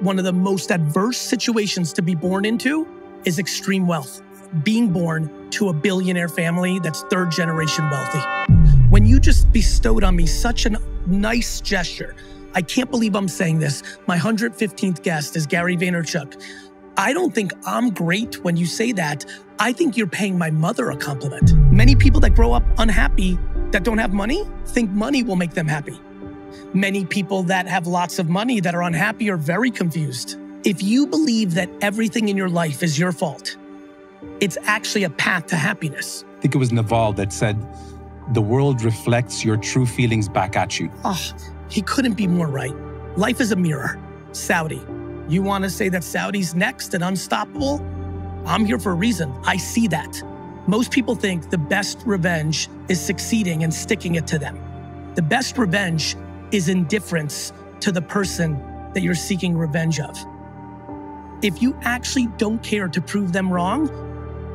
One of the most adverse situations to be born into is extreme wealth. Being born to a billionaire family that's third generation wealthy. When you just bestowed on me such a nice gesture, I can't believe I'm saying this. My 115th guest is Gary Vaynerchuk. I don't think I'm great when you say that. I think you're paying my mother a compliment. Many people that grow up unhappy, that don't have money, think money will make them happy. Many people that have lots of money that are unhappy are very confused. If you believe that everything in your life is your fault, it's actually a path to happiness. I think it was Naval that said, the world reflects your true feelings back at you. Oh, he couldn't be more right. Life is a mirror. Saudi. You want to say that Saudi's next and unstoppable? I'm here for a reason. I see that. Most people think the best revenge is succeeding and sticking it to them. The best revenge is indifference to the person that you're seeking revenge of. If you actually don't care to prove them wrong,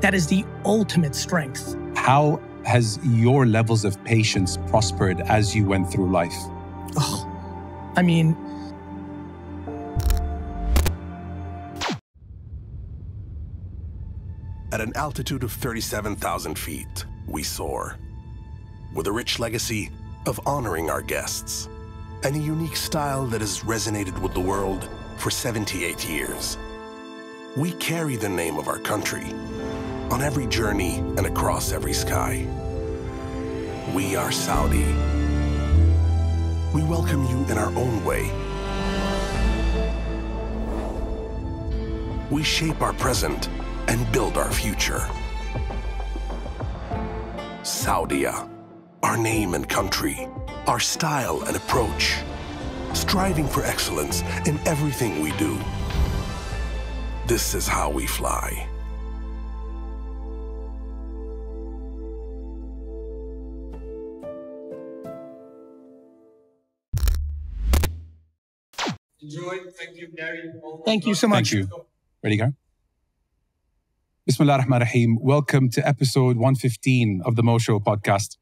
that is the ultimate strength. How has your levels of patience prospered as you went through life? Oh, I mean, at an altitude of 37,000 feet, we soar, with a rich legacy of honoring our guests and a unique style that has resonated with the world for 78 years. We carry the name of our country on every journey and across every sky. We are Saudi. We welcome you in our own way. We shape our present and build our future. Saudia, our name and country, our style and approach, striving for excellence in everything we do. This is how we fly. Enjoy. Thank you, Gary. Thank you so much. Thank you. Ready, Gary? Bismillah ar-Rahman ar-Rahim. Welcome to episode 115 of the Mo Show podcast.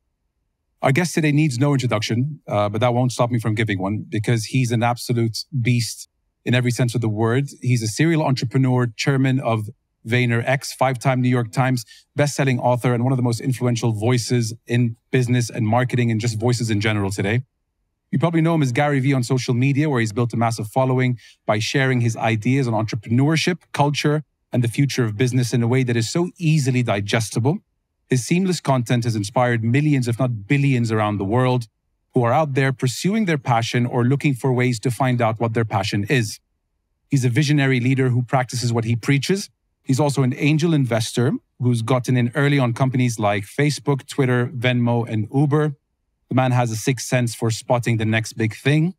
Our guest today needs no introduction, but that won't stop me from giving one because he's an absolute beast in every sense of the word. He's a serial entrepreneur, chairman of VaynerX, 5-time New York Times best-selling author, and one of the most influential voices in business and marketing and just voices in general today. You probably know him as GaryVee on social media, where he's built a massive following by sharing his ideas on entrepreneurship, culture, and the future of business in a way that is so easily digestible. His seamless content has inspired millions, if not billions, around the world who are out there pursuing their passion or looking for ways to find out what their passion is. He's a visionary leader who practices what he preaches. He's also an angel investor who's gotten in early on companies like Facebook, Twitter, Venmo, and Uber. The man has a sixth sense for spotting the next big thing.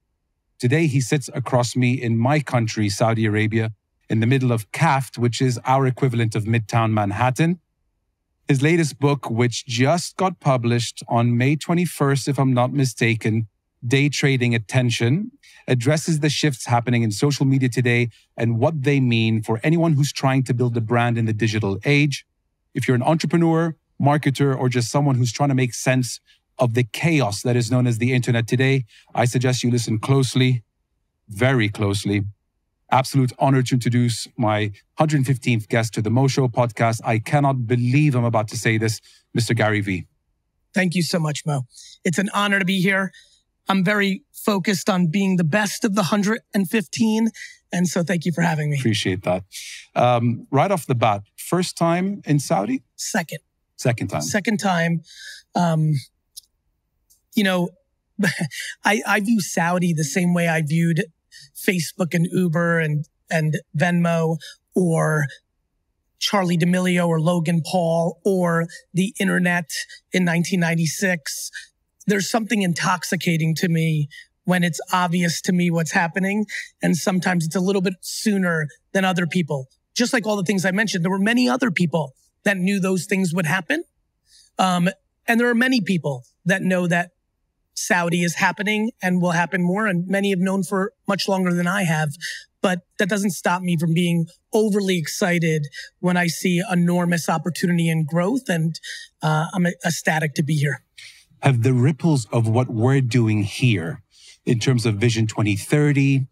Today, he sits across me in my country, Saudi Arabia, in the middle of Kaft, which is our equivalent of Midtown Manhattan. His latest book, which just got published on May 21st, if I'm not mistaken, Day Trading Attention, addresses the shifts happening in social media today and what they mean for anyone who's trying to build a brand in the digital age. If you're an entrepreneur, marketer, or just someone who's trying to make sense of the chaos that is known as the internet today, I suggest you listen closely, very closely. Absolute honor to introduce my 115th guest to the Mo Show podcast. I cannot believe I'm about to say this, Mr. GaryVee. Thank you so much, Mo. It's an honor to be here. I'm very focused on being the best of the 115. And so thank you for having me. Appreciate that. Right off the bat, first time in Saudi? Second time. Second time. You know, I view Saudi the same way I viewed Facebook and Uber and Venmo or Charlie D'Amelio or Logan Paul or the internet in 1996. There's something intoxicating to me when it's obvious to me what's happening. And sometimes it's a little bit sooner than other people. Just like all the things I mentioned, there were many other people that knew those things would happen. And there are many people that know that Saudi is happening and will happen more. And many have known for much longer than I have. But that doesn't stop me from being overly excited when I see enormous opportunity and growth. And I'm ecstatic to be here. Have the ripples of what we're doing here in terms of Vision 2030,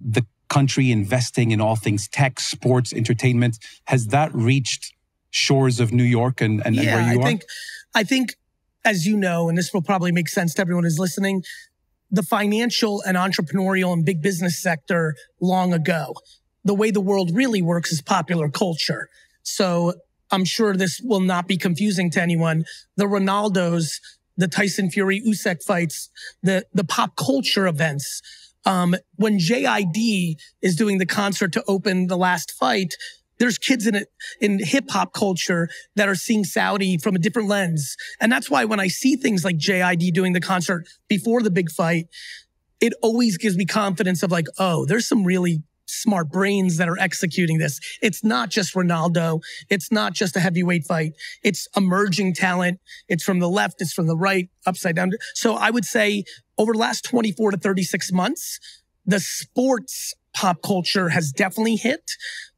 the country investing in all things tech, sports, entertainment. Has that reached shores of New York and where you are? I think, as you know, and this will probably make sense to everyone who's listening, the financial and entrepreneurial and big business sector long ago. The way the world really works is popular culture. So I'm sure this will not be confusing to anyone. The Ronaldos, the Tyson Fury Usyk fights, the pop culture events. When JID is doing the concert to open the last fight, there's kids in hip hop culture that are seeing Saudi from a different lens. And that's why when I see things like JID doing the concert before the big fight, it always gives me confidence of like, oh, there's some really smart brains that are executing this. It's not just Ronaldo. It's not just a heavyweight fight. It's emerging talent. It's from the left. It's from the right, upside down. So I would say over the last 24 to 36 months, the sports pop culture has definitely hit.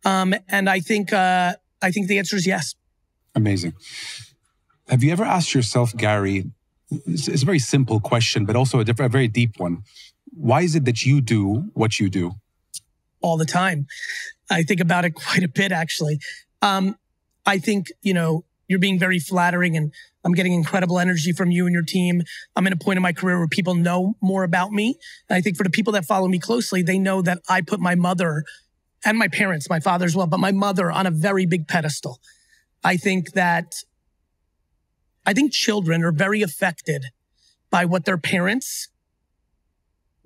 And I think the answer is yes. Amazing. Have you ever asked yourself, Gary, it's a very simple question, but also a very deep one. Why is it that you do what you do? All the time. I think about it quite a bit, actually. I think, you're being very flattering and I'm getting incredible energy from you and your team. I'm at a point in my career where people know more about me. And I think for the people that follow me closely, they know that I put my mother and my parents, my father as well, but my mother on a very big pedestal. I think children are very affected by what their parents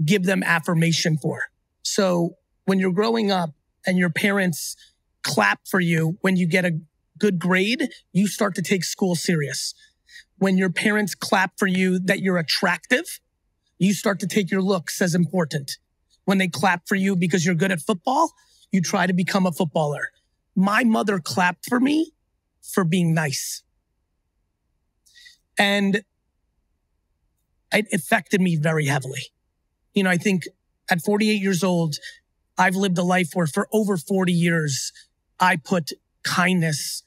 give them affirmation for. So when you're growing up and your parents clap for you when you get a good grade, you start to take school serious. When your parents clap for you that you're attractive, you start to take your looks as important. When they clap for you because you're good at football, you try to become a footballer. My mother clapped for me for being nice. And it affected me very heavily. I think at 48 years old, I've lived a life where for over 40 years, I put kindness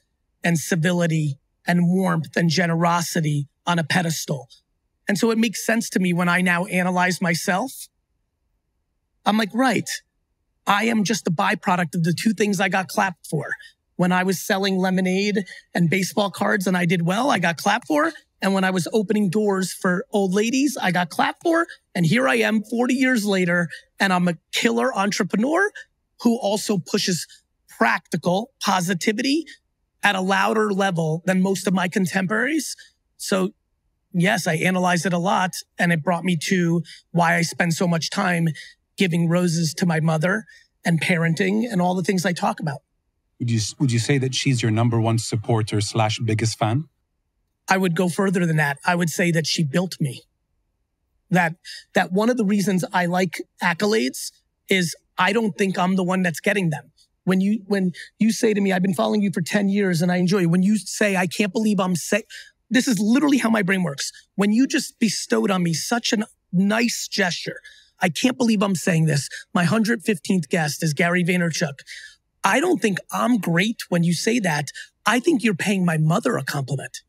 and civility and warmth and generosity on a pedestal. And so it makes sense to me when I now analyze myself. I'm like, right, I am just a byproduct of the two things I got clapped for. When I was selling lemonade and baseball cards and I did well, I got clapped for. And when I was opening doors for old ladies, I got clapped for. And here I am 40 years later, and I'm a killer entrepreneur who also pushes practical positivity at a louder level than most of my contemporaries. So yes, I analyzed it a lot, and it brought me to why I spend so much time giving roses to my mother and parenting and all the things I talk about. Would you say that she's your number one supporter / biggest fan? I would go further than that. I would say that she built me. That one of the reasons I like accolades is I don't think I'm the one that's getting them. When you say to me, I've been following you for 10 years and I enjoy you. When you say, I can't believe this is literally how my brain works. When you just bestowed on me such a nice gesture, I can't believe I'm saying this. My 115th guest is Gary Vaynerchuk. I don't think I'm great when you say that. I think you're paying my mother a compliment.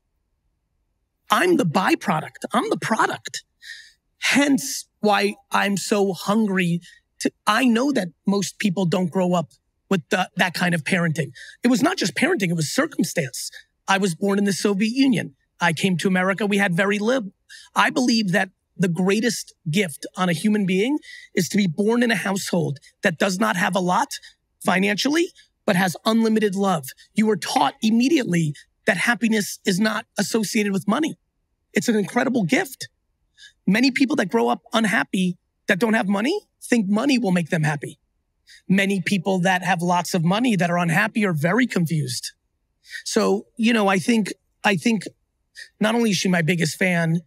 I'm the byproduct. I'm the product. Hence why I'm so hungry I know that most people don't grow up with that kind of parenting. It was not just parenting, it was circumstance. I was born in the Soviet Union. I came to America. We had very little. I believe that the greatest gift on a human being is to be born in a household that does not have a lot financially, but has unlimited love. You were taught immediately that happiness is not associated with money. It's an incredible gift. Many people that grow up unhappy, that don't have money, think money will make them happy. Many people that have lots of money that are unhappy are very confused. So, I think not only is she my biggest fan,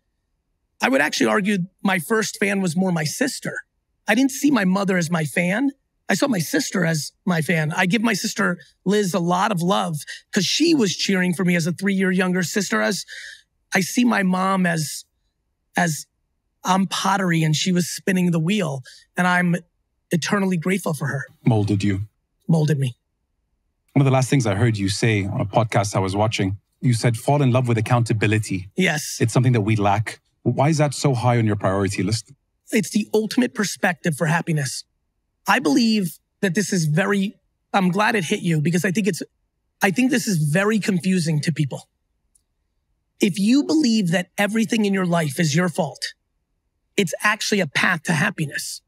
I would actually argue my first fan was more my sister. I didn't see my mother as my fan. I saw my sister as my fan. I give my sister Liz a lot of love because she was cheering for me as a 3-year younger sister. As I see my mom as I'm pottery and she was spinning the wheel, and I'm eternally grateful for her. Molded you. Molded me. One of the last things I heard you say on a podcast I was watching, you said fall in love with accountability. Yes. It's something that we lack. Why is that so high on your priority list? It's the ultimate perspective for happiness. I believe that this is I'm glad it hit you because I think this is very confusing to people. If you believe that everything in your life is your fault, it's actually a path to happiness.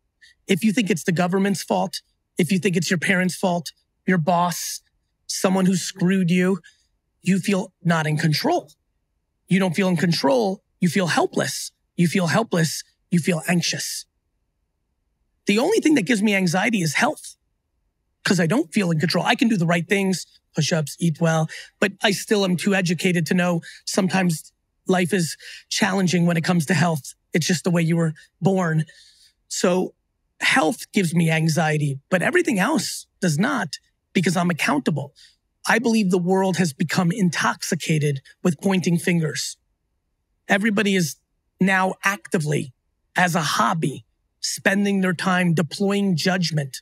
If you think it's the government's fault, if you think it's your parents' fault, your boss, someone who screwed you, you feel not in control. You don't feel in control, you feel helpless. You feel helpless, you feel anxious. The only thing that gives me anxiety is health because I don't feel in control. I can do the right things, push-ups, eat well, but I still am too educated to know sometimes life is challenging when it comes to health. It's just the way you were born. So health gives me anxiety, but everything else does not because I'm accountable. I believe the world has become intoxicated with pointing fingers. Everybody is now actively, as a hobby, spending their time deploying judgment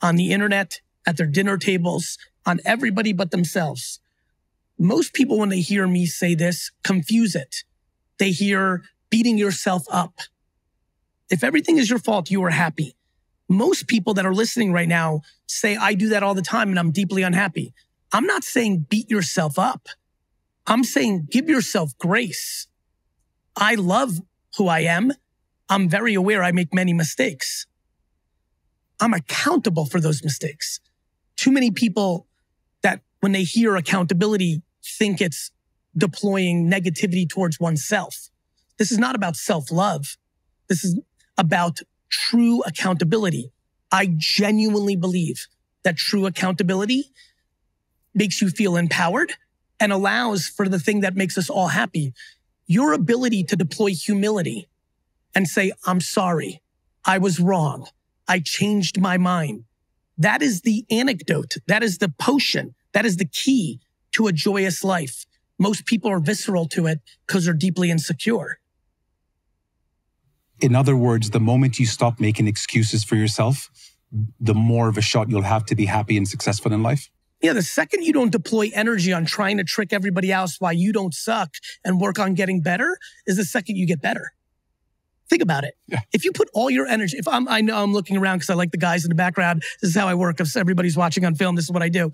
on the internet, at their dinner tables, on everybody but themselves. Most people, when they hear me say this, confuse it. They hear beating yourself up. If everything is your fault, you are happy. Most people that are listening right now say, I do that all the time and I'm deeply unhappy. I'm not saying beat yourself up. I'm saying give yourself grace. I love who I am. I'm very aware I make many mistakes. I'm accountable for those mistakes. Too many people that when they hear accountability think it's deploying negativity towards oneself. This is not about self-love. This is about true accountability. I genuinely believe that true accountability makes you feel empowered and allows for the thing that makes us all happy. Your ability to deploy humility and say, I'm sorry, I was wrong, I changed my mind. That is the antidote. That is the potion. That is the key to a joyous life. Most people are visceral to it because they're deeply insecure. In other words, the moment you stop making excuses for yourself, the more of a shot you'll have to be happy and successful in life. Yeah, the second you don't deploy energy on trying to trick everybody else why you don't suck and work on getting better is the second you get better. Think about it. Yeah. If you put all your energy, I know I'm looking around because I like the guys in the background. This is how I work. If everybody's watching on film, this is what I do.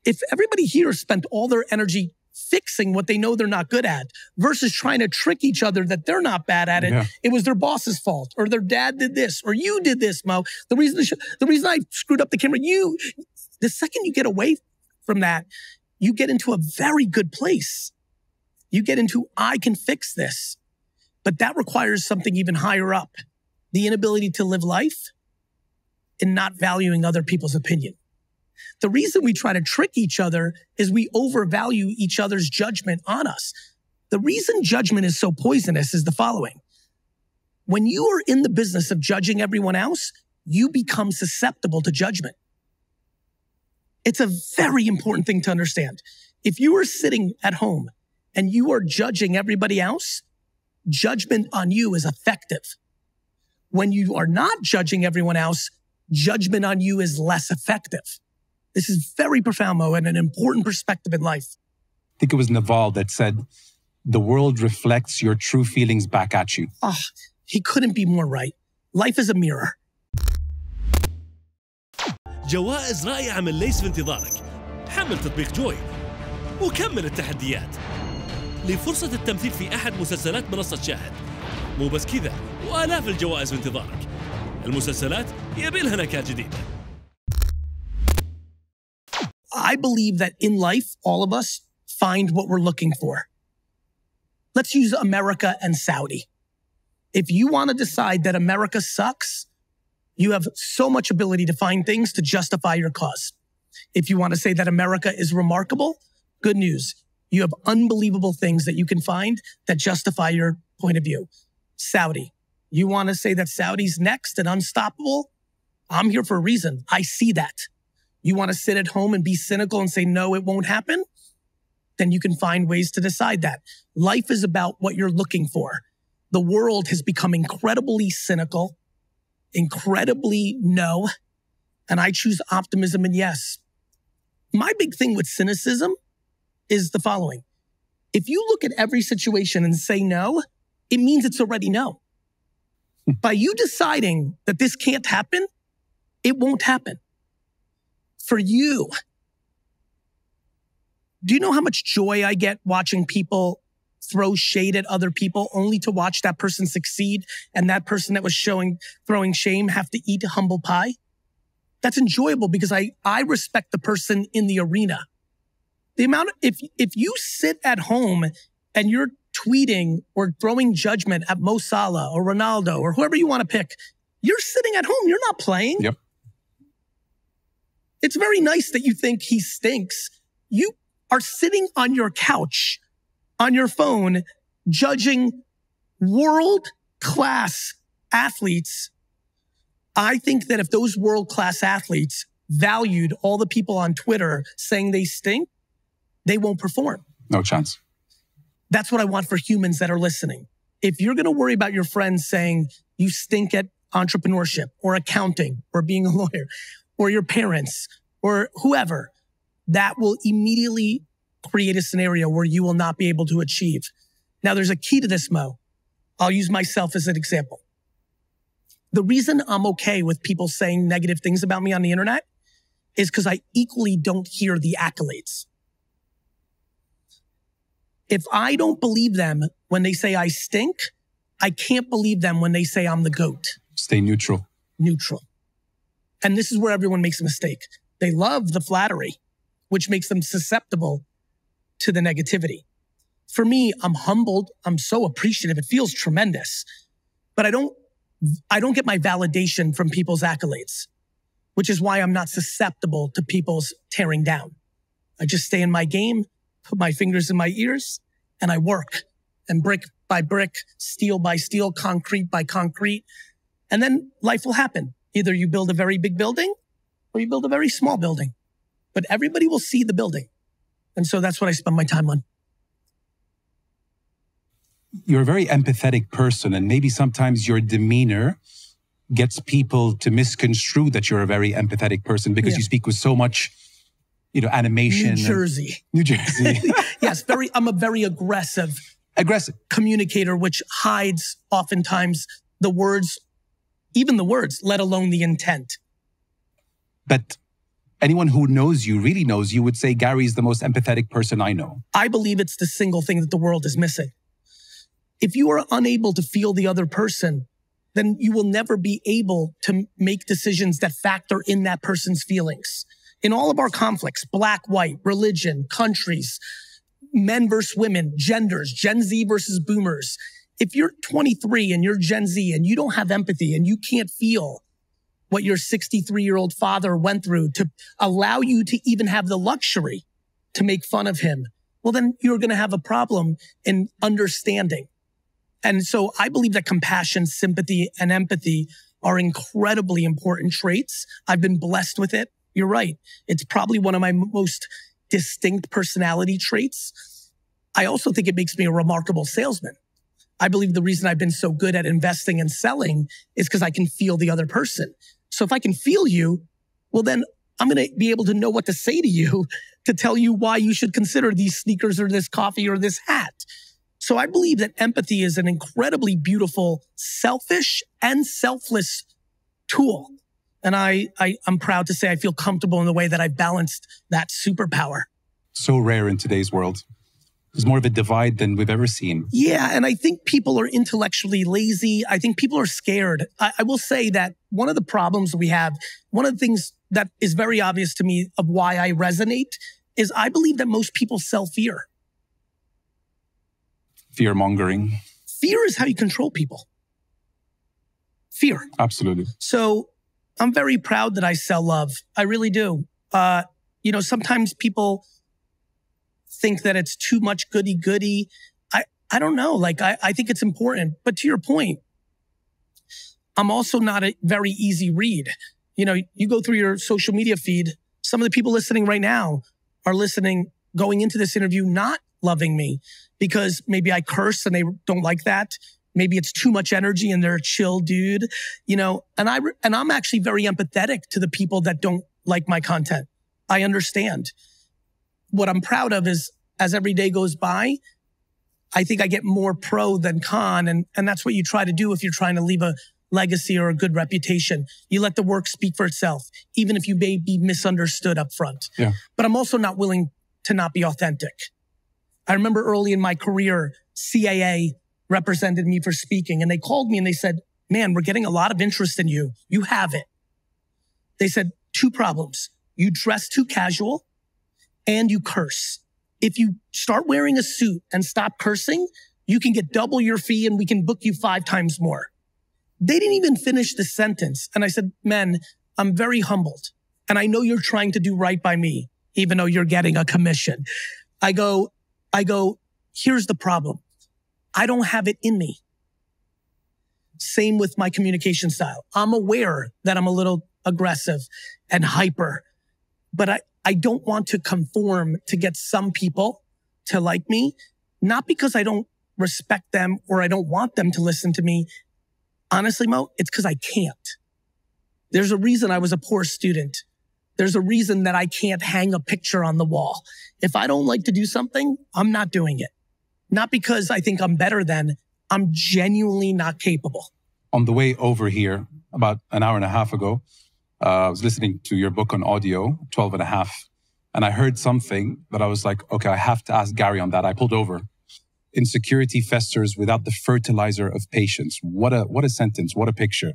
If everybody here spent all their energy fixing what they know they're not good at versus trying to trick each other that they're not bad at it, it was their boss's fault or their dad did this or you did this, Mo. The reason I screwed up the camera, the second you get away from that, you get into a very good place. You get into, I can fix this. But that requires something even higher up. The inability to live life and not valuing other people's opinion. The reason we try to trick each other is we overvalue each other's judgment on us. The reason judgment is so poisonous is the following. When you are in the business of judging everyone else, you become susceptible to judgment. It's a very important thing to understand. If you are sitting at home and you are judging everybody else, judgment on you is effective. When you are not judging everyone else, judgment on you is less effective. This is very profound, Mo, and an important perspective in life. I think it was Naval that said, the world reflects your true feelings back at you. Oh, he couldn't be more right. Life is a mirror. جوائز رائعة من ليس في انتظارك. حمل تطبيق جوي وكمل التحديات لفرصة التمثيل في أحد مسلسلات منصة شاهد. مو بس كذا، وآلاف الجوائز في انتظارك. المسلسلات يبي لها نكهة جديدة. I believe that in life, all of us find what we're looking for. Let's use America and Saudi. If you want to decide that America sucks, you have so much ability to find things to justify your cause. If you want to say that America is remarkable, good news. You have unbelievable things that you can find that justify your point of view. Saudi. You want to say that Saudi's next and unstoppable? I'm here for a reason. I see that. You want to sit at home and be cynical and say, no, it won't happen? Then you can find ways to decide that. Life is about what you're looking for. The world has become incredibly cynical, incredibly no, and I choose optimism and yes. My big thing with cynicism is the following. If you look at every situation and say no, it means it's already no. By you deciding that this can't happen, It won't happen. For you, do you know how much joy I get watching people throw shade at other people only to watch that person succeed and that person that was throwing shame have to eat humble pie? That's enjoyable because I respect the person in the arena. If you sit at home and you're tweeting or throwing judgment at Mo Salah or Ronaldo or whoever you want to pick, you're sitting at home. You're not playing. Yep. It's very nice that you think he stinks. You are sitting on your couch, on your phone, judging world-class athletes. I think that if those world-class athletes valued all the people on Twitter saying they stink, they won't perform. No chance. That's what I want for humans that are listening. If you're going to worry about your friends saying you stink at entrepreneurship or accounting or being a lawyer or your parents or whoever, that will immediately create a scenario where you will not be able to achieve. Now, there's a key to this, Mo. I'll use myself as an example. The reason I'm okay with people saying negative things about me on the internet is because I equally don't hear the accolades. If I don't believe them when they say I stink, I can't believe them when they say I'm the GOAT. Stay neutral. Neutral. And this is where everyone makes a mistake. They love the flattery, which makes them susceptible to the negativity. For me, I'm humbled. I'm so appreciative. It feels tremendous. But I don't get my validation from people's accolades, which is why I'm not susceptible to people's tearing down. I just stay in my game, put my fingers in my ears, and I work. And brick by brick, steel by steel, concrete by concrete. And then life will happen. Either you build a very big building or you build a very small building. But everybody will see the building. And so that's what I spend my time on. You're a very empathetic person, and maybe sometimes your demeanor gets people to misconstrue that you're a very empathetic person because you speak with so much, animation. New Jersey. Yes, I'm a very aggressive communicator, which hides oftentimes the words, even the words, let alone the intent. But anyone who knows you, really knows you, would say Gary's the most empathetic person I know. I believe it's the single thing that the world is missing. If you are unable to feel the other person, then you will never be able to make decisions that factor in that person's feelings. In all of our conflicts, black, white, religion, countries, men versus women, genders, Gen Z versus boomers. If you're 23 and you're Gen Z and you don't have empathy and you can't feel what your 63-year-old father went through to allow you to even have the luxury to make fun of him, well, then you're going to have a problem in understanding. And so I believe that compassion, sympathy, and empathy are incredibly important traits. I've been blessed with it. You're right. It's probably one of my most distinct personality traits. I also think it makes me a remarkable salesman. I believe the reason I've been so good at investing and selling is because I can feel the other person. So if I can feel you, well, then I'm going to be able to know what to say to you to tell you why you should consider these sneakers or this coffee or this hat. So I believe that empathy is an incredibly beautiful, selfish and selfless tool. And I'm proud to say I feel comfortable in the way that I've balanced that superpower. So rare in today's world. There's more of a divide than we've ever seen. Yeah, and I think people are intellectually lazy. I think people are scared. I will say that one of the problems we have, one of the things that is very obvious to me of why I resonate is I believe that most people sell fear. Fear-mongering. Fear is how you control people. Fear. Absolutely. So I'm very proud that I sell love. I really do. Sometimes people think that it's too much goody-goody. I don't know. I think it's important. But to your point, I'm also not a very easy read. You go through your social media feed. Some of the people listening right now are listening, going into this interview, not loving me because maybe I curse and they don't like that. Maybe it's too much energy and they're a chill dude, and I'm actually very empathetic to the people that don't like my content. I understand. What I'm proud of is as every day goes by, I think I get more pro than con. And that's what you try to do if you're trying to leave legacy or a good reputation. You let the work speak for itself, even if you may be misunderstood up front. Yeah. But I'm also not willing to not be authentic. I remember early in my career, CAA represented me for speaking, and they called me and they said, man, we're getting a lot of interest in you. You have it. They said, 2 problems. You dress too casual and you curse. If you start wearing a suit and stop cursing, you can get double your fee and we can book you 5 times more. They didn't even finish the sentence. And I said, man, I'm very humbled. And I know you're trying to do right by me, even though you're getting a commission. I go, here's the problem. I don't have it in me. Same with my communication style. I'm aware that I'm a little aggressive and hyper, but I don't want to conform to get some people to like me, not because I don't respect them or I don't want them to listen to me. Honestly, Mo, it's because I can't. There's a reason I was a poor student. There's a reason that I can't hang a picture on the wall. If I don't like to do something, I'm not doing it. Not because I think I'm better than, I'm genuinely not capable. On the way over here, about an hour and a half ago, I was listening to your book on audio, 12 and a half, and I heard something that I was like, okay, I have to ask Gary on that. I pulled over. Insecurity festers without the fertilizer of patience. What a sentence, what a picture.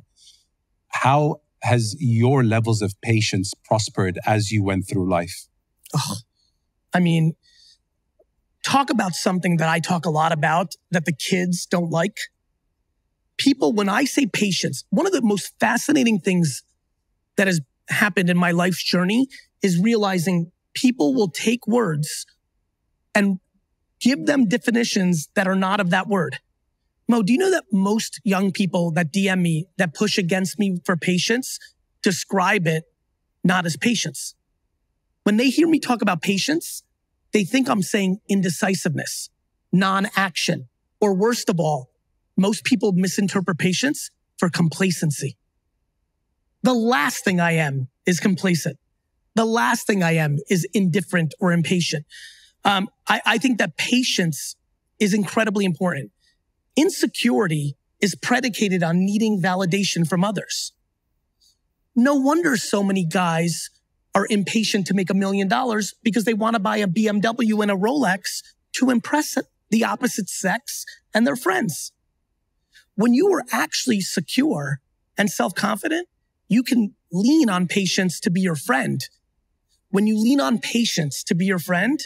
How has your levels of patience prospered as you went through life? Oh, I mean, talk about something that I talk a lot about that the kids don't like. People, when I say patience, one of the most fascinating things that has happened in my life's journey is realizing people will take words and give them definitions that are not of that word. Mo, do you know that most young people that DM me, that push against me for patience, describe it not as patience? When they hear me talk about patience, they think I'm saying indecisiveness, non-action, or worst of all, most people misinterpret patience for complacency. The last thing I am is complacent. The last thing I am is indifferent or impatient. I think that patience is incredibly important. Insecurity is predicated on needing validation from others. No wonder so many guys are impatient to make $1 million because they want to buy a BMW and a Rolex to impress the opposite sex and their friends. When you are actually secure and self-confident, you can lean on patience to be your friend. When you lean on patience to be your friend,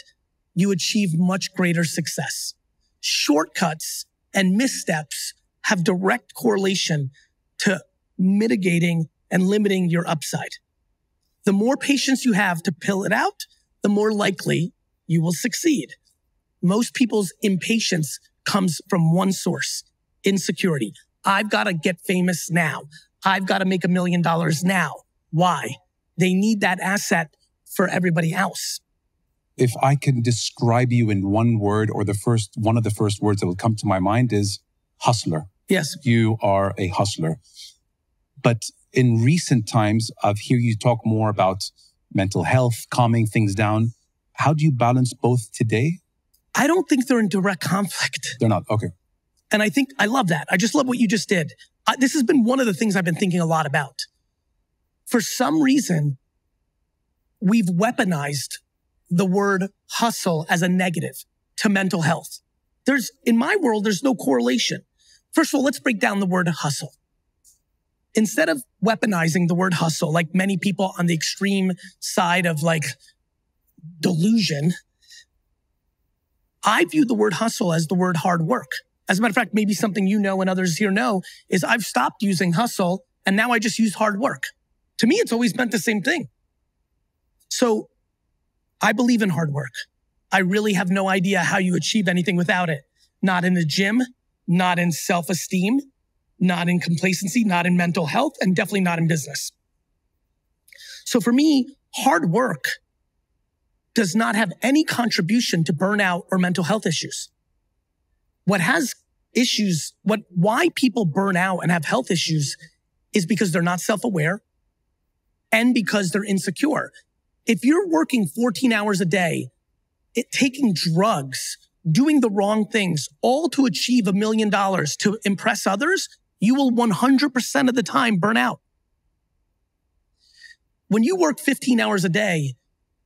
you achieve much greater success. Shortcuts and missteps have direct correlation to mitigating and limiting your upside. The more patience you have to pill it out, the more likely you will succeed. Most people's impatience comes from one source, insecurity. I've got to get famous now. I've got to make $1 million now. Why? They need that asset for everybody else. If I can describe you in one word, or one of the first words that will come to my mind is hustler. Yes. You are a hustler. But in recent times, I've heard you talk more about mental health, calming things down. How do you balance both today? I don't think they're in direct conflict. They're not. Okay. And I love that. I just love what you just did. This has been one of the things I've been thinking a lot about. For some reason, we've weaponized the word hustle as a negative to mental health. In my world, there's no correlation. First of all, let's break down the word hustle. Instead of weaponizing the word hustle, like many people on the extreme side of like delusion, I view the word hustle as the word hard work. As a matter of fact, maybe something you know and others here know is I've stopped using hustle and now I just use hard work. To me, it's always meant the same thing. So I believe in hard work. I really have no idea how you achieve anything without it. Not in the gym, not in self-esteem, not in complacency, not in mental health, and definitely not in business. So for me, hard work does not have any contribution to burnout or mental health issues. Why people burn out and have health issues is because they're not self-aware and because they're insecure. If you're working 14 hours a day, taking drugs, doing the wrong things, all to achieve $1 million to impress others, you will 100% of the time burn out. When you work 15 hours a day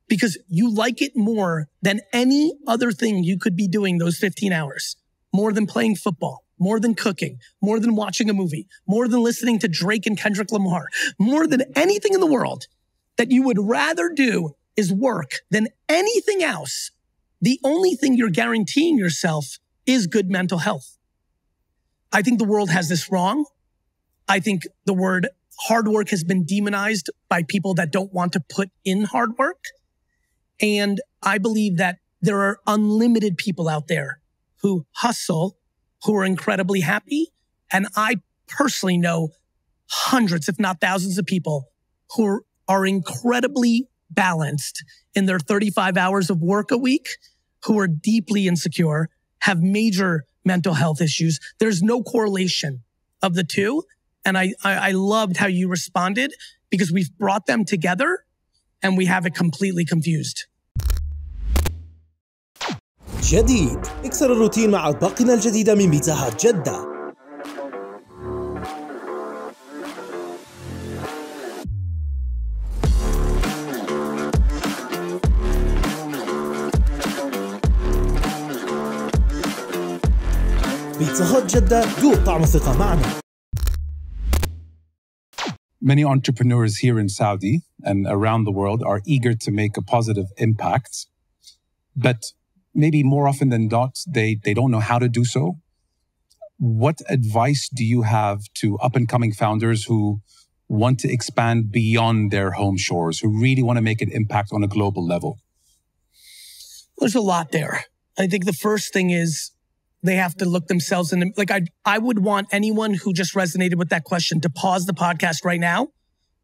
because you like it more than any other thing you could be doing those 15 hours, more than playing football, more than cooking, more than watching a movie, more than listening to Drake and Kendrick Lamar, more than anything in the world that you would rather do is work than anything else, the only thing you're guaranteeing yourself is good mental health. I think the world has this wrong. I think the word hard work has been demonized by people that don't want to put in hard work. And I believe that there are unlimited people out there who hustle, who are incredibly happy. And I personally know hundreds, if not thousands of people who are incredibly balanced in their 35 hours of work a week, who are deeply insecure, have major mental health issues. There's no correlation of the two. And I loved how you responded because we've brought them together and we have it completely confused. جديد. اكسر الروتين مع أطباقنا الجديدة من بيتزا هات جدة. بيتزا هات جدة، ذوق طعم الثقة معنا. Many entrepreneurs here in Saudi and around the world are eager to make a positive impact, but maybe more often than not, they don't know how to do so. What advice do you have to up-and-coming founders who want to expand beyond their home shores, who really want to make an impact on a global level? There's a lot there. I think the first thing is they have to look themselves in the, like I would want anyone who just resonated with that question to pause the podcast right now,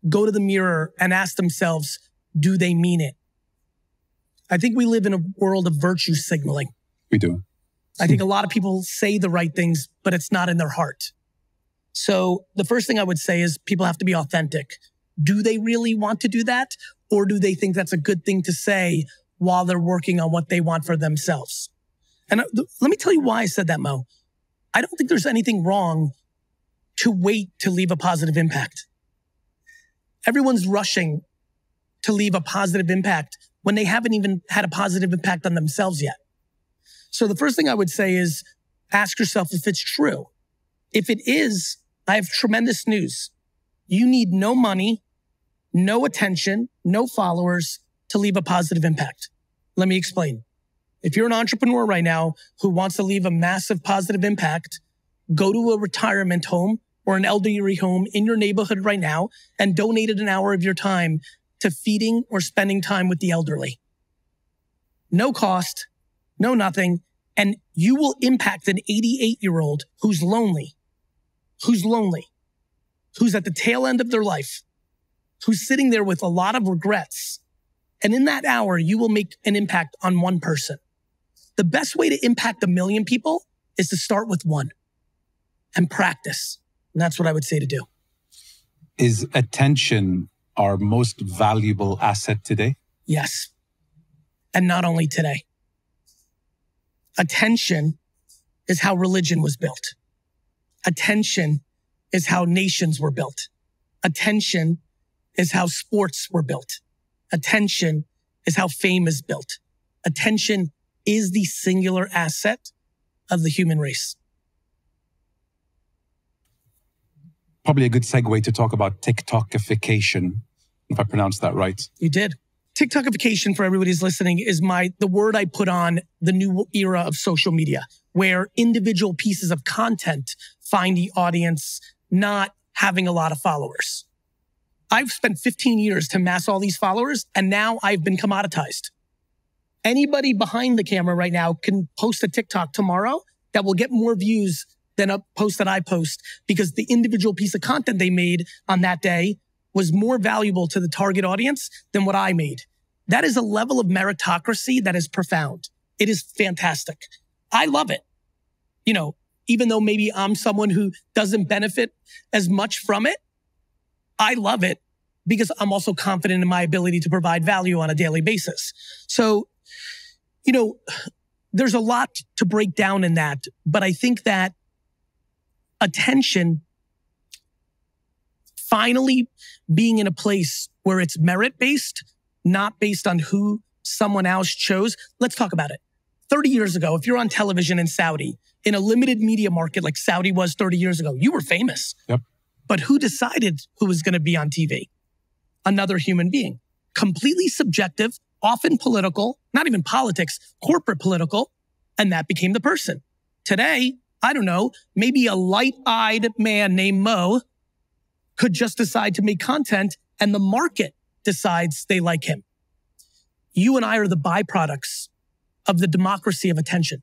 go to the mirror and ask themselves, do they mean it? I think we live in a world of virtue signaling. We do. I think a lot of people say the right things, but it's not in their heart. So the first thing I would say is people have to be authentic. Do they really want to do that? Or do they think that's a good thing to say while they're working on what they want for themselves? And let me tell you why I said that, Mo. I don't think there's anything wrong to wait to leave a positive impact. Everyone's rushing to leave a positive impact when they haven't even had a positive impact on themselves yet. So the first thing I would say is ask yourself if it's true. If it is, I have tremendous news. You need no money, no attention, no followers to leave a positive impact. Let me explain. If you're an entrepreneur right now who wants to leave a massive positive impact, go to a retirement home or an elderly home in your neighborhood right now and donate an hour of your time to feeding or spending time with the elderly. No cost, no nothing. And you will impact an 88-year-old who's lonely, who's at the tail end of their life, who's sitting there with a lot of regrets. And in that hour, you will make an impact on one person. The best way to impact 1 million people is to start with one and practice. And that's what I would say to do. Is attention our most valuable asset today? Yes. And not only today. Attention is how religion was built. Attention is how nations were built. Attention is how sports were built. Attention is how fame is built. Attention is the singular asset of the human race. Probably a good segue to talk about TikTokification, if I pronounced that right. You did. TikTokification, for everybody who's listening, is the word I put on the new era of social media, where individual pieces of content find the audience, not having a lot of followers. I've spent 15 years to amass all these followers, and now I've been commoditized. Anybody behind the camera right now can post a TikTok tomorrow that will get more views than a post that I post because the individual piece of content they made on that day was more valuable to the target audience than what I made. That is a level of meritocracy that is profound. It is fantastic. I love it. You know, even though maybe I'm someone who doesn't benefit as much from it, I love it because I'm also confident in my ability to provide value on a daily basis. So, you know, there's a lot to break down in that, but I think that attention finally being in a place where it's merit-based, not based on who someone else chose. Let's talk about it. 30 years ago, if you're on television in Saudi, in a limited media market like Saudi was 30 years ago, you were famous. Yep. But who decided who was going to be on TV? Another human being. Completely subjective, often political, not even politics, corporate political, and that became the person. Today, I don't know, maybe a light-eyed man named Mo could just decide to make content and the market decides they like him. You and I are the byproducts of the democracy of attention.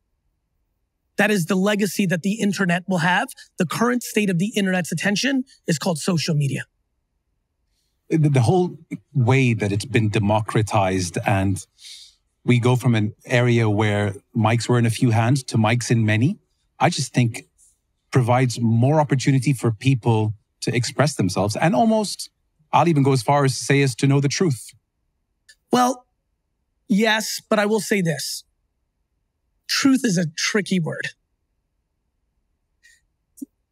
That is the legacy that the internet will have. The current state of the internet's attention is called social media. The whole way that it's been democratized, and we go from an area where mics were in a few hands to mics in many, I just think provides more opportunity for people to express themselves. And almost, I'll even go as far as to say, is to know the truth. Well, yes, but I will say this. Truth is a tricky word.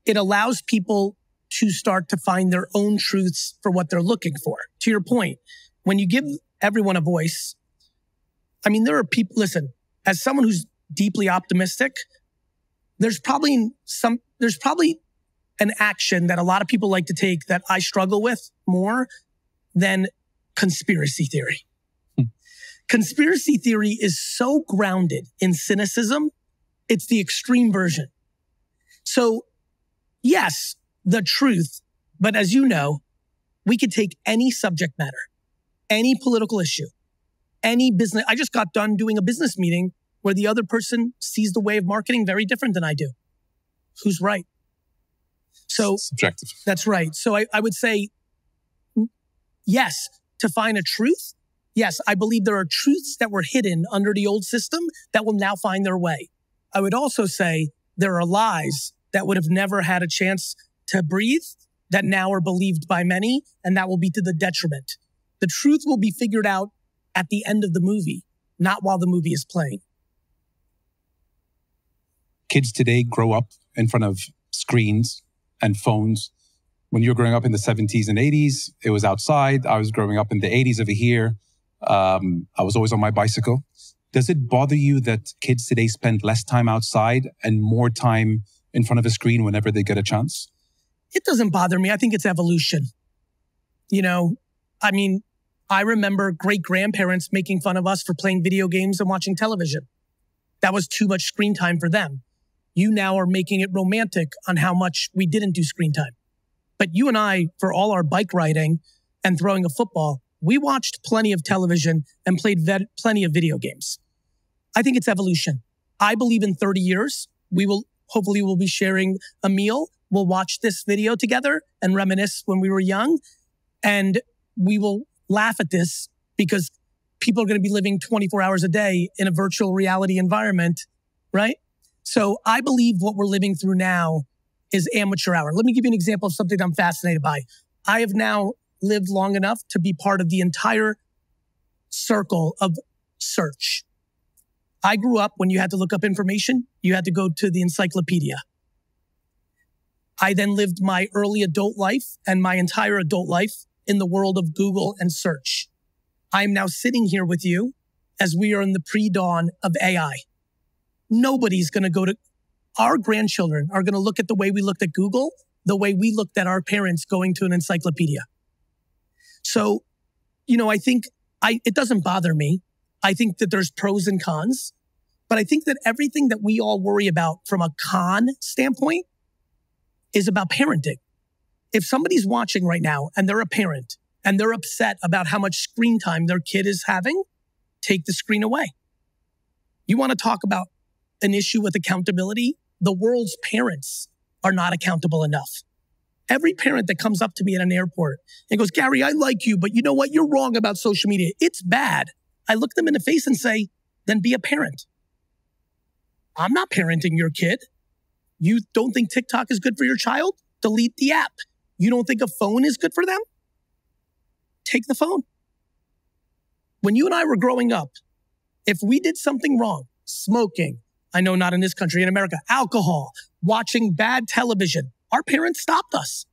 It allows people to start to find their own truths for what they're looking for. To your point, when you give everyone a voice, I mean, there are people, listen, as someone who's deeply optimistic, there's probably an action that a lot of people like to take that I struggle with more than conspiracy theory. Conspiracy theory is so grounded in cynicism, it's the extreme version. So, yes, the truth, but as you know, we could take any subject matter, any political issue, any business. I just got done doing a business meeting where the other person sees the way of marketing very different than I do. Who's right? So, subjective. That's right. So I would say, yes, to find a truth. Yes, I believe there are truths that were hidden under the old system that will now find their way. I would also say there are lies that would have never had a chance to breathe that now are believed by many, and that will be to the detriment. The truth will be figured out at the end of the movie, not while the movie is playing. Kids today grow up in front of screens and phones. When you were growing up in the 70s and 80s, it was outside. I was growing up in the 80s over here. I was always on my bicycle. Does it bother you that kids today spend less time outside and more time in front of a screen whenever they get a chance? It doesn't bother me. I think it's evolution. You know, I mean, I remember great-grandparents making fun of us for playing video games and watching television. That was too much screen time for them. You now are making it romantic on how much we didn't do screen time. But you and I, for all our bike riding and throwing a football, we watched plenty of television and played plenty of video games. I think it's evolution. I believe in 30 years, hopefully we'll be sharing a meal. We'll watch this video together and reminisce when we were young. And we will laugh at this because people are going to be living 24 hours a day in a virtual reality environment, right? So I believe what we're living through now is amateur hour. Let me give you an example of something I'm fascinated by. I have now lived long enough to be part of the entire circle of search. I grew up when you had to look up information, you had to go to the encyclopedia. I then lived my early adult life and my entire adult life in the world of Google and search. I'm now sitting here with you as we are in the pre-dawn of AI. Nobody's going to go to, our grandchildren are going to look at the way we looked at Google, the way we looked at our parents going to an encyclopedia. So, you know, I think it doesn't bother me. I think that there's pros and cons, but I think that everything that we all worry about from a con standpoint is about parenting. If somebody's watching right now and they're a parent and they're upset about how much screen time their kid is having, take the screen away. You want to talk about an issue with accountability? The world's parents are not accountable enough. Every parent that comes up to me at an airport and goes, Gary, I like you, but you know what? You're wrong about social media. It's bad. I look them in the face and say, then be a parent. I'm not parenting your kid. You don't think TikTok is good for your child? Delete the app. You don't think a phone is good for them? Take the phone. When you and I were growing up, if we did something wrong, smoking, I know not in this country, in America, alcohol, watching bad television, our parents stopped us.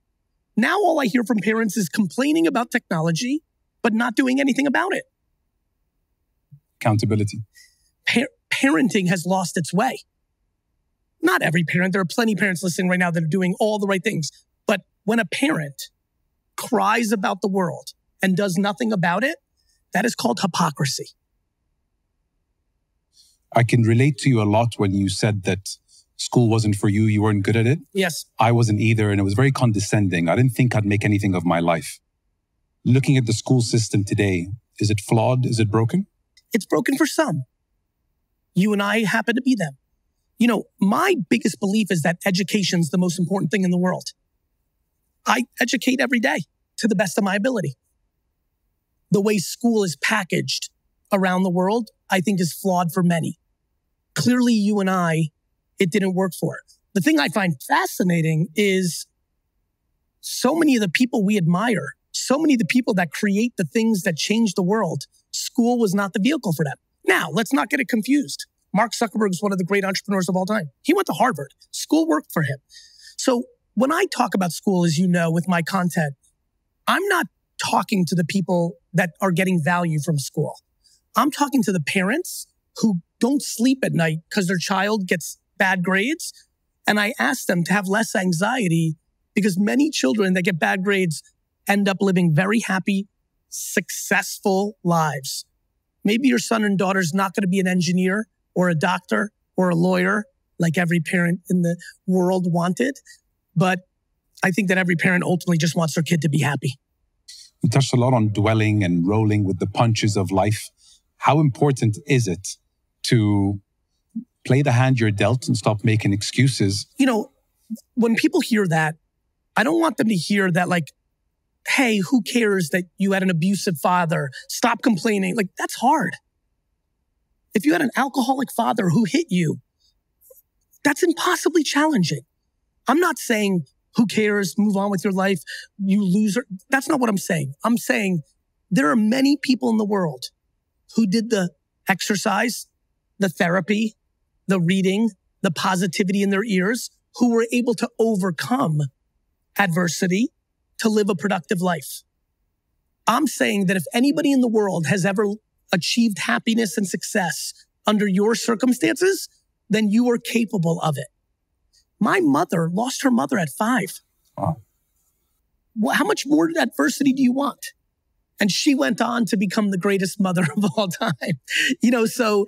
Now all I hear from parents is complaining about technology, but not doing anything about it. Accountability. Parenting has lost its way. Not every parent. There are plenty of parents listening right now that are doing all the right things. But when a parent cries about the world and does nothing about it, that is called hypocrisy. I can relate to you a lot when you said that school wasn't for you. You weren't good at it. Yes. I wasn't either. And it was very condescending. I didn't think I'd make anything of my life. Looking at the school system today, is it flawed? Is it broken? It's broken for some. You and I happen to be them. You know, my biggest belief is that education's the most important thing in the world. I educate every day to the best of my ability. The way school is packaged around the world, I think is flawed for many. Clearly, you and I, it didn't work for. The thing I find fascinating is so many of the people we admire, so many of the people that create the things that change the world, school was not the vehicle for them. Now, let's not get it confused. Mark Zuckerberg is one of the great entrepreneurs of all time. He went to Harvard. School worked for him. So when I talk about school, as you know, with my content, I'm not talking to the people that are getting value from school. I'm talking to the parents who don't sleep at night because their child gets bad grades. And I ask them to have less anxiety because many children that get bad grades end up living very happy, successful lives. Maybe your son and daughter's not going to be an engineer or a doctor or a lawyer like every parent in the world wanted. But I think that every parent ultimately just wants their kid to be happy. You touched a lot on dwelling and rolling with the punches of life. How important is it to play the hand you're dealt and stop making excuses? You know, when people hear that, I don't want them to hear that like, hey, who cares that you had an abusive father? Stop complaining. Like, that's hard. If you had an alcoholic father who hit you, that's impossibly challenging. I'm not saying, who cares? Move on with your life. You loser. That's not what I'm saying. I'm saying there are many people in the world who did the exercise, the therapy, the reading, the positivity in their ears, who were able to overcome adversity to live a productive life. I'm saying that if anybody in the world has ever achieved happiness and success under your circumstances, then you are capable of it. My mother lost her mother at 5. Wow. How much more adversity do you want? And she went on to become the greatest mother of all time. You know, so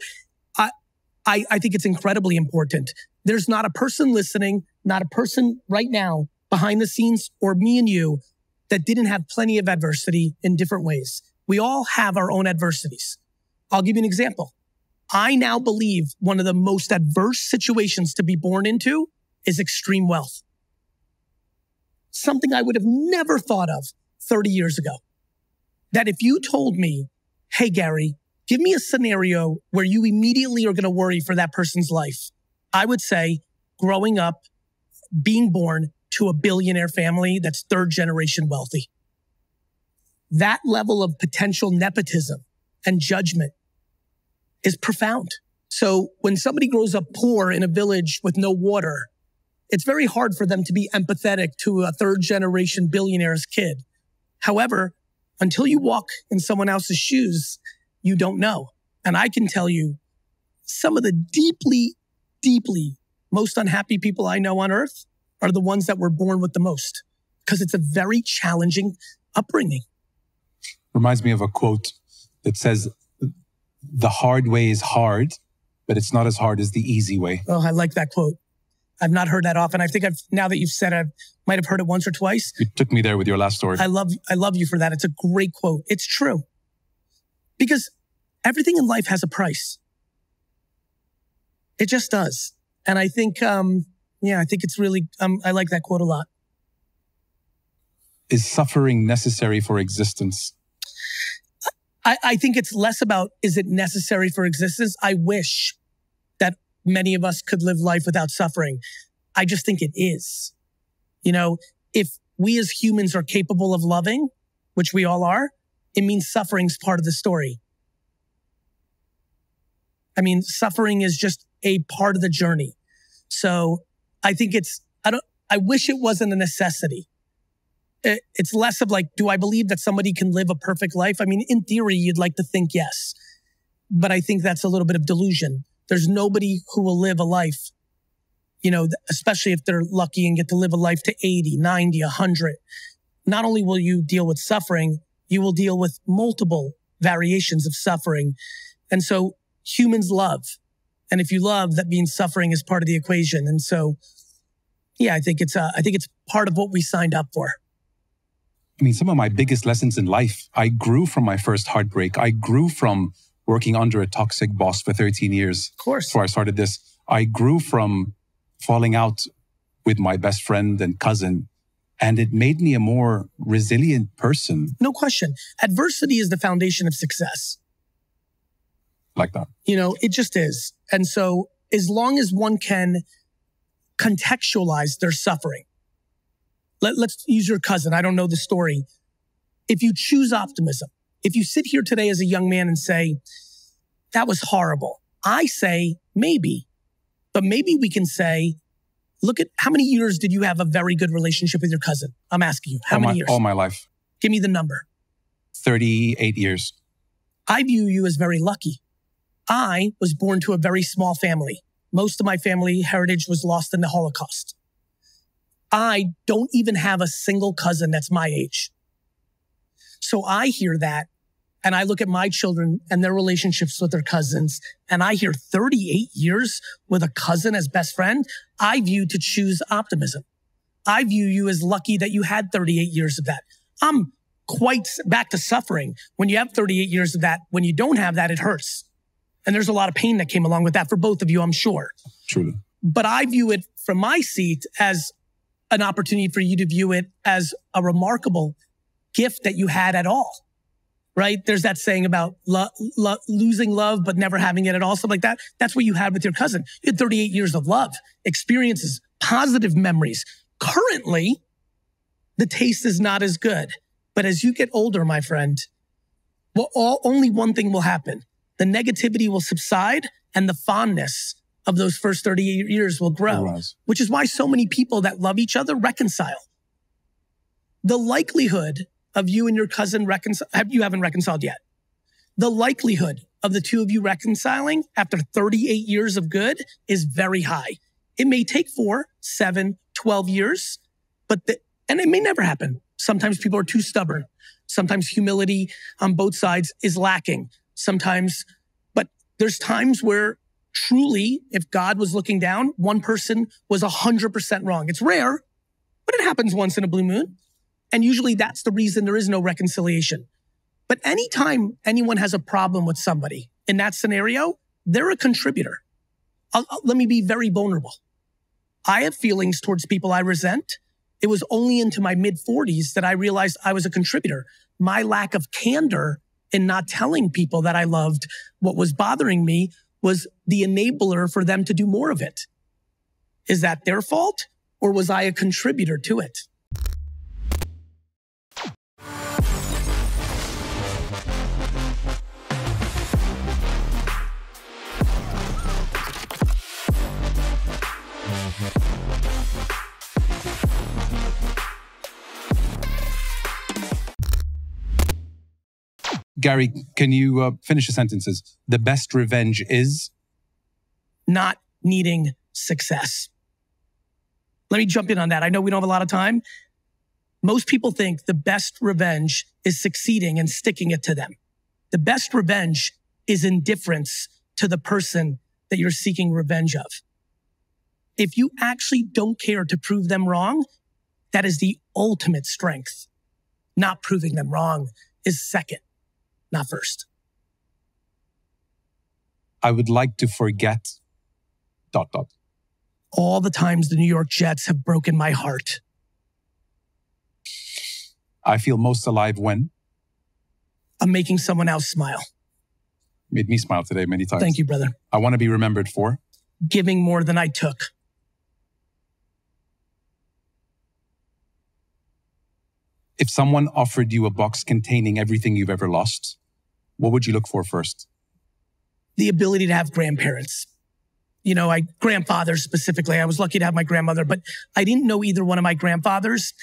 I think it's incredibly important. There's not a person listening, not a person right now behind the scenes or me and you that didn't have plenty of adversity in different ways. We all have our own adversities. I'll give you an example. I now believe one of the most adverse situations to be born into is extreme wealth. Something I would have never thought of 30 years ago. That if you told me, hey, Gary, give me a scenario where you immediately are going to worry for that person's life, I would say growing up, being born to a billionaire family that's 3rd generation wealthy. That level of potential nepotism and judgment is profound. So when somebody grows up poor in a village with no water, it's very hard for them to be empathetic to a 3rd generation billionaire's kid. However, until you walk in someone else's shoes, you don't know. And I can tell you, some of the deeply, deeply most unhappy people I know on earth are the ones that were born with the most, because it's a very challenging upbringing. Reminds me of a quote that says, the hard way is hard, but it's not as hard as the easy way. Oh, I like that quote. I've not heard that often. I think now that you've said it, I might have heard it once or twice. You took me there with your last story. I love you for that. It's a great quote. It's true. Because everything in life has a price. It just does. And I think, I think it's really, I like that quote a lot. Is suffering necessary for existence? I think it's less about, is it necessary for existence? I wish that many of us could live life without suffering. I just think it is. You know, if we as humans are capable of loving, which we all are, it means suffering's part of the story. I mean, suffering is just a part of the journey. So I think I wish it wasn't a necessity. It's less of like, do I believe that somebody can live a perfect life? I mean, in theory, you'd like to think yes. But I think that's a little bit of delusion. There's nobody who will live a life, especially if they're lucky and get to live a life to 80, 90, 100. Not only will you deal with suffering, you will deal with multiple variations of suffering. And so humans love. And if you love, that means suffering is part of the equation. And so, yeah, I think it's part of what we signed up for. I mean, some of my biggest lessons in life, I grew from my first heartbreak. I grew from working under a toxic boss for 13 years. Of course. Before I started this. I grew from falling out with my best friend and cousin. And it made me a more resilient person. No question. Adversity is the foundation of success. Like that. It just is. And so as long as one can contextualize their suffering, let's use your cousin. I don't know the story. If you choose optimism, if you sit here today as a young man and say, that was horrible, I say maybe, but maybe we can say, look at how many years did you have a very good relationship with your cousin? I'm asking you, how many years? All my life. Give me the number. 38 years. I view you as very lucky. I was born to a very small family. Most of my family heritage was lost in the Holocaust. I don't even have a single cousin that's my age. So I hear that and I look at my children and their relationships with their cousins and I hear 38 years with a cousin as best friend. I view to choose optimism. I view you as lucky that you had 38 years of that. I'm quite back to suffering. When you have 38 years of that, when you don't have that, it hurts. And there's a lot of pain that came along with that for both of you, I'm sure. Truly. But I view it from my seat as an opportunity for you to view it as a remarkable gift that you had at all, right? There's that saying about losing love, but never having it at all, something like that. That's what you had with your cousin. You had 38 years of love, experiences, positive memories. Currently, the taste is not as good. But as you get older, my friend, only one thing will happen. The negativity will subside and the fondness of those first 38 years will grow, which is why so many people that love each other reconcile. The likelihood of you and your cousin you haven't reconciled yet. The likelihood of the two of you reconciling after 38 years of good is very high. It may take 4, 7, 12 years, and it may never happen. Sometimes people are too stubborn. Sometimes humility on both sides is lacking. Sometimes, but there's times where truly, if God was looking down, one person was 100% wrong. It's rare, but it happens once in a blue moon. And usually that's the reason there is no reconciliation. But anytime anyone has a problem with somebody in that scenario, they're a contributor. Let me be very vulnerable. I have feelings towards people I resent. It was only into my mid-40s that I realized I was a contributor. My lack of candor in not telling people that I loved what was bothering me was the enabler for them to do more of it. Is that their fault, or was I a contributor to it? Gary, can you finish the sentences? The best revenge is? Not needing success. Let me jump in on that. I know we don't have a lot of time. Most people think the best revenge is succeeding and sticking it to them. The best revenge is indifference to the person that you're seeking revenge of. If you actually don't care to prove them wrong, that is the ultimate strength. Not proving them wrong is second. Not first. I would like to forget ... All the times the New York Jets have broken my heart. I feel most alive when? I'm making someone else smile. Made me smile today many times. Thank you, brother. I want to be remembered for? Giving more than I took. If someone offered you a box containing everything you've ever lost, what would you look for first? The ability to have grandparents. Grandfathers specifically. I was lucky to have my grandmother, but I didn't know either one of my grandfathers.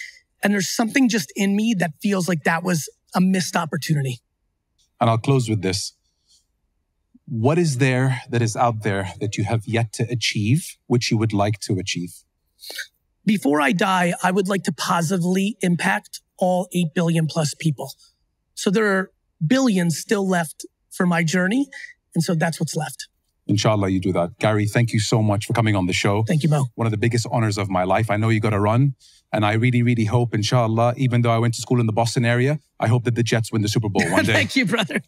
And there's something just in me that feels like that was a missed opportunity. And I'll close with this. What is there that is out there that you have yet to achieve, which you would like to achieve? Before I die, I would like to positively impact all 8 billion plus people. So there are billions still left for my journey. And so that's what's left. Inshallah, you do that. Gary, thank you so much for coming on the show. Thank you, Mo. One of the biggest honors of my life. I know you got to run. And I really, really hope, inshallah, even though I went to school in the Boston area, I hope that the Jets win the Super Bowl one day. Thank you, brother.